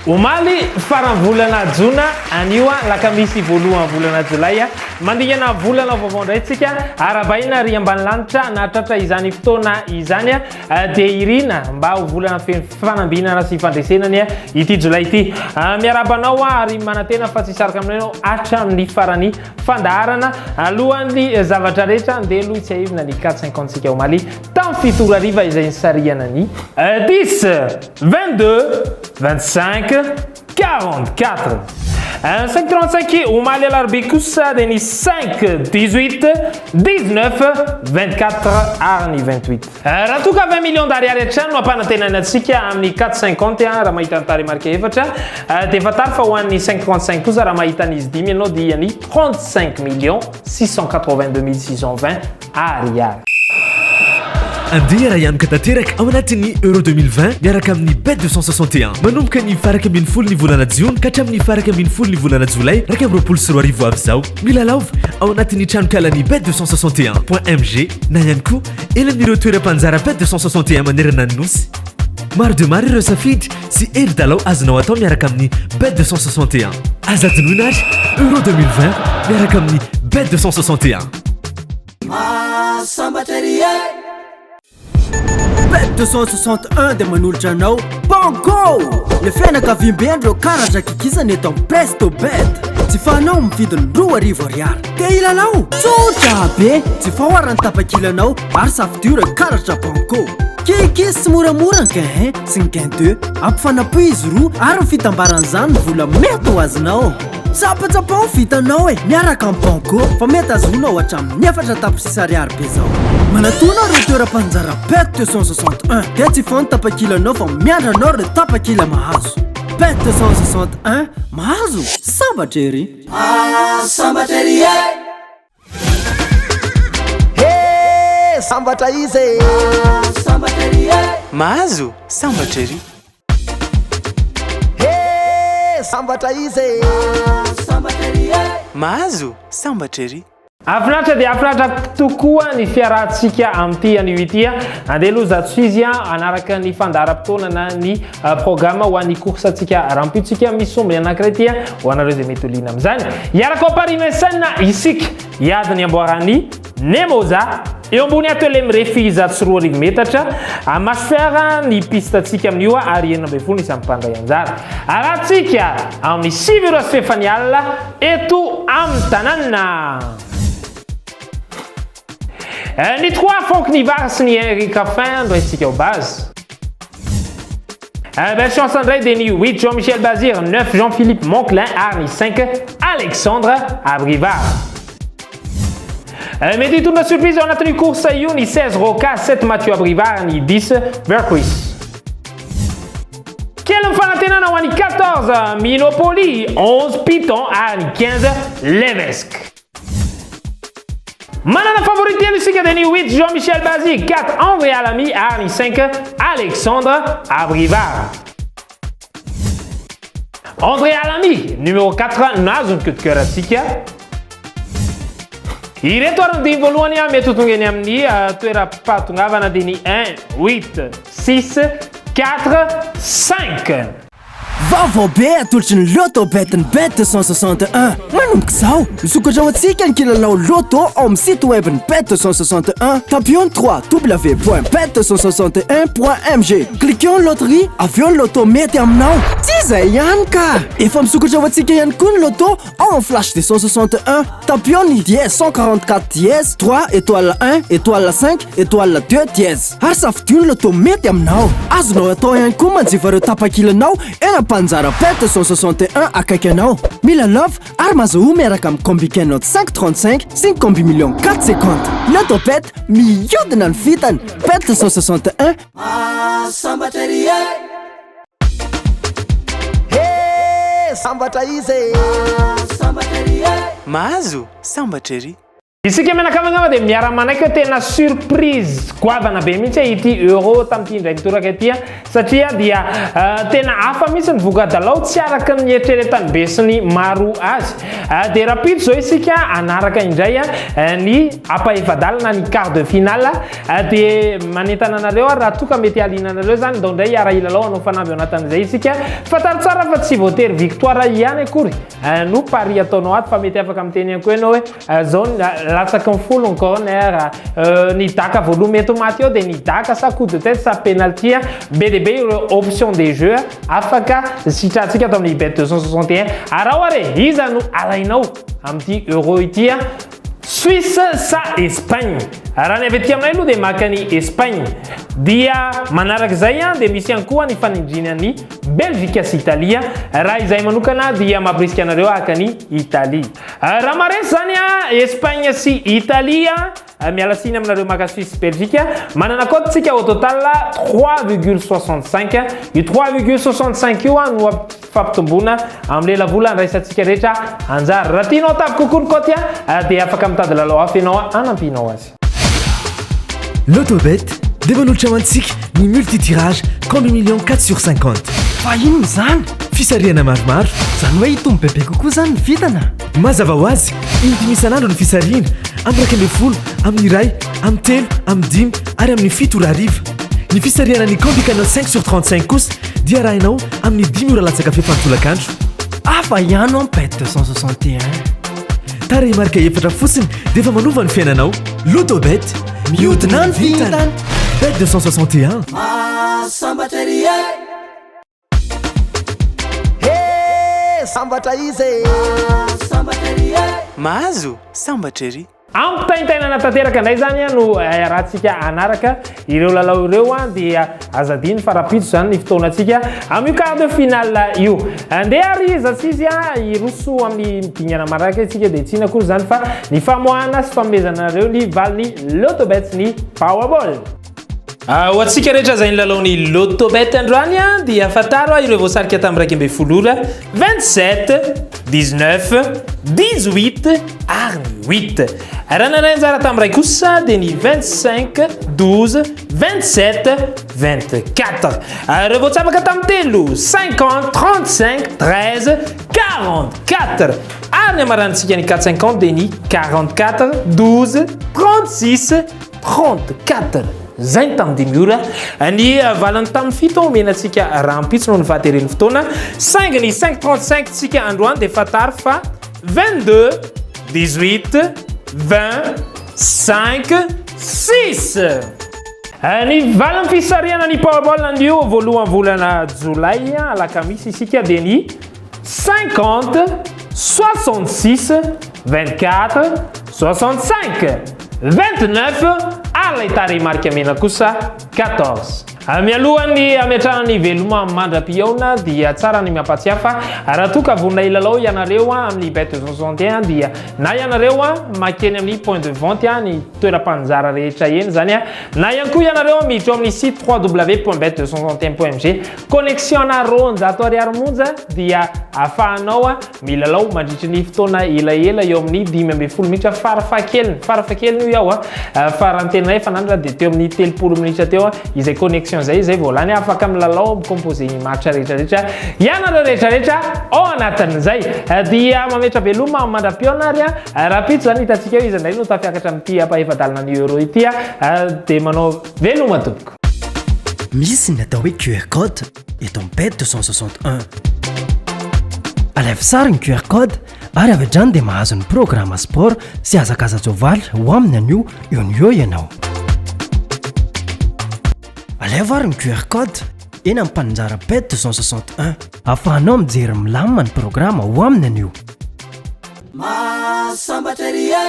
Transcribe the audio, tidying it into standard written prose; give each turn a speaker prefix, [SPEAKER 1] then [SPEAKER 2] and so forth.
[SPEAKER 1] Omaly farany volana jona anio lakamisy voalohany volana jolay mandingana volana vaovao ndray tsika arabahina ry ambany lanitra nahatratra izany fotoana izany dia irina mba ho volana fanambinana sy fandresenany ity jolay ity miarabanao ary manantena fa tsy saraka aminao hatramin'ny farany fandaharana alohan'ny zavatra rehetra andeha aloha tsy aivina ny 450 sika Omaly tamin'ny fitoro ariva izay nisariana ny 10 22 25 44 535 Omaly alarbi kosa dia ny 5 18 19 24 ary ny 28 raha toka 20 millions d'ariary hatrany mampanantenana antsika amin'ny 450 raha mahita ny taremarika efatra dia fatary fa ho an'ny 535 kosa raha mahita n'izy dimy ianao dia ny 35 millions 682 620 ariary.
[SPEAKER 2] Andeha raha ihany ka tanteraka ao anatin'ny Euro 2020 miaraka amin'ny Bet 261 manomboka ny faraka ambin'ny folo ny volana jiona ka hatramin'ny faraka ambin'ny folo ny volana jolay raika amin'ny roapolo sy roa arivo avy izao milalaova ao anatin'ny tranokalan'ny Bet 261.mg na ihany koa elan'ireo toeram-panjara Bet 261 manerana ny nosy. Maro dia maro ireo safidy sy hery-dalao azonao atao miaraka amin'ny Bet 261 azadinoina ary Euro 2020 miaraka amin'ny Bet 261.
[SPEAKER 3] Bet 261 dia manolotra anao Banco! Le fianakaviam-bendreo karatra kikisana eto amin'ny Presto Bet. Tsy fanao mividiny 2 arivo ariary. Dia ilalao tsotra be tsy fahoarany tapakilanao ary safidio karatra Banco. Kikis sy moramora ny gain sy ny gain 2 ampifanapoy izy roa ary ny fitambaran'izany vola mety ho azonao. Tsapatsapao vitanao miaraka amin'ny Banco fa mety azonao hatramin'ny 4 tapitrisa ariary be zao. Manatona reo toeram-panjara Bet 261 dia tsy fano tapakilanao fa miandranao reo tapakila mahazo. Bet 261 mahazo sambatra ery.
[SPEAKER 4] Sambatra ery sambatra izy sambatra ery
[SPEAKER 5] mahazo sambatra ery
[SPEAKER 4] sambatra izy sambatra ery
[SPEAKER 5] mahazo sambatra ery.
[SPEAKER 1] Afinaritra dia afinaritra tokoa ny fiarahantsika amin'ity anio ity andeha aloha zato izy anaraka ny fandaharam-potoana na ny programma ho an'ny course antsika rampitsika misombony anankiray ity ho anareo izay mety ho liana amin'izany iaraka ao parimesana isika hiady ny amboarany Nemoza eo ambony atole mirefy zato sy roa arivo metatra masfera ny piste antsika amin'io ary 9 ny sampandray anjara arahantsika amin'ny 6 fefany alina eto amin'ny tanàna. Ny 3 Franck Nivard sy ny Henri Caffin ndoentsika au base. Belle chance andray dia ny 8 Jean-Michel Bazir, 9 Jean-Philippe Monclin ary ny 5 Alexandre Abrivard. Mety hitondra surprise ao anatin'ny course io ny 16 Roca, 7 Mathieu Abrivard, ny 10 Vercruis. Kely mifanantenana ho an'ny 14 Minopoli, 11 Piton ary ny 15 Levesque. Manana favorité isika dia ny 8 Jean-Michel Bazir, 4 André Alamy ary ny 5 Alexandre Abrivard. André Alamy, numéro 4 nazo ny coup de cœur atsika. Ireto ary ny dimy voalohany mety ho tonga eny amin'ny toeram-patongavana dia ny 1 8 6 4 5.
[SPEAKER 3] Vaovao be atolotry ny loto bet ny Bet 261 manomboka izao misokatra ho antsika ny kilalao loto ao amin'ny site web ny Bet 261 tapion 3 www.bet261.mg cliquons loterie avy eo ny loto mety aminao tsy izay ihany ka efa misokatra ho antsika ihany koa ny loto ao amin'ny flash de 161 tapion ny dièse 144 dièse 3 étoile 1 étoile 5 étoile 2 dièse ary safidio ny loto mety aminao azonao atao ihany koa manjiva ireo tapakilanao panjara Bet 261 akaiky anao milalova ary mazoho miaraka amin'ny combikenao 535 5 combi million 450 loto bet mihodina ny vitany Bet 261
[SPEAKER 4] sambatra ery sambatra izy sambatra ery
[SPEAKER 5] mahazo sambatra ery.
[SPEAKER 1] isika menakamagnama dia miara-manaiky tena surprise goavana be mihitsy ity euro tamin'ity indray nitoraka ity satria dia tena hafa mihitsy ny voka-dalao tsy araka ny eritreretany be sy ny maro azy dia rapito zao isika anaraka indray ny ampahefadalana ny quart de finale dia manentana anareo raha toka mety aliana anareo zany ndao indray iara ilalao anao fanamby ao anatin'izay isika fatary tsara fa tsy voatery victoire ihany akory no pari ataonao aty fa mety afaka amiteny ako ianao hoe zao latsaky ny folo ny corner ny daka voaloha mety maty eo dia ny daka sa coup de tête sa penalty be dia be ireo option des jeux afaka sitratsika atao amin'ny bet 261 araha oare iza no alainao amin'ity euro ity Suisse sa Espagne raha ny avy aty aminay aloha dia maka ny Espagne dia manaraka izay dia misy ihany koa ny fanindrinan'ny Belgique sy Italia raha izay manokana dia mampirisika anareo haka ny Italie raha maresy zany Espagne sy Italia miala siny aminareo maka Suisse Belgique manana koty tsika au total 3,65 io 3,65 io no fampitombona amin'le lavola ndraisantsika rehetra anjary raha tianao tapy kokoa ny koty dia afaka mitady lalao hafa ianao anampinao azy
[SPEAKER 2] L'autobet dia manolotra mantsika ny multitirage comme million 4/50
[SPEAKER 3] fa inony zany
[SPEAKER 2] fisariana maromaro
[SPEAKER 3] zany hoe hitombo bebe kokoa zany ny vitana
[SPEAKER 2] mazava ho azy indimy isan'andro ny fisariana amin'ny 110 amin'ny iray amin'ny telo amin'ny dimy ary amin'ny fito ora hariva ny fisariana ny combi canal 5/35 kosa dia arahinao amin'ny 10 ora latsaka fefantolakandro
[SPEAKER 3] afa ihano amin'ny bet 261
[SPEAKER 2] tara marika efatra fotsiny dia efa manova ny fiainanao l'autobet mihodina ny vitana bet 261
[SPEAKER 4] Sambateria sambatra izy Sambateria
[SPEAKER 5] mahazo sambatra ery
[SPEAKER 1] ampitaintainana tanteraka indray zany no rahantsika anaraka ireo lalao ireo dia azadiny fa rapito zany ny fotoanantsika amin'ny quart de finale io andeha ary zatsy izy iroso amin'ny mpingana maraka itsika dia tsy inakory zany fa ny famoahana sy famezanareo ny valiny l'autobet ny powerball ho atsika rehetra zay ny lalaony l'autobet androany dia fataro ireo voasarika tamin'ny raiky amby folo ora 27 19 18 ary 8 raha nanay anjara tamin'ny ray kosa dia ny 25 12 27 24 ireo voatsapaka tamin'ny telo 50 35 13 44 ary ny amarantsika ny 450 dia ny 44 12 36 34 zay ny tamin'ny dimy ora ny valany tamin'ny fito omenantsika rahampitso no ny vahateren'ny fotoana saingy ny 535 tsika androany dia fatary fa 22 18 20 5 6 ny valany fisariana ny powerball andio voalohany volana jolay alakamisy isika dia ny 50 66 24 65 29 alla itare marika mena kosa 14 mialohany ametrahany veloma mandra-piaona dia tsara ny miampatsiafa raha toka vonina ilalao ianareo amin'ny bet 261 dia na ianareo makeny amin'ny point de vente ny toeram-panjara rehetra eny zany na ihany koa ianareo miditra amin'ny site www.bet261.mg connexion naronjato ariary monja dia afahanao milalao mandritry ny fotoana elaela eo amin'ny 5 minitra farafahakeliny io iaho farantenay fanandra dia teo amin'ny 30 minitra teo izay connexion zay volany afaka milalao micomposé ny match rehetrarehetra ianareo rehetrarehetra ao anatin'izay dia mametra veloma mandra-piaona ary rapito zany hitantsika eo izy indray no tafiakatra amin'ity ampahefadalana ny euro ity dia manao veloma tompoko
[SPEAKER 3] misy ny atao hoe QR code eto amin'ny bet 261 alaivo sara ny QR code ary avy hatrany dia mahazo ny programme sport sy hazakaza-tsoavaly ho aminy anio eo ianao alaivo ary ny QR code eny amin'ny mpaninjara bet 261 afahanao mijery milamina ny programa ho aminy anio
[SPEAKER 4] Sambateria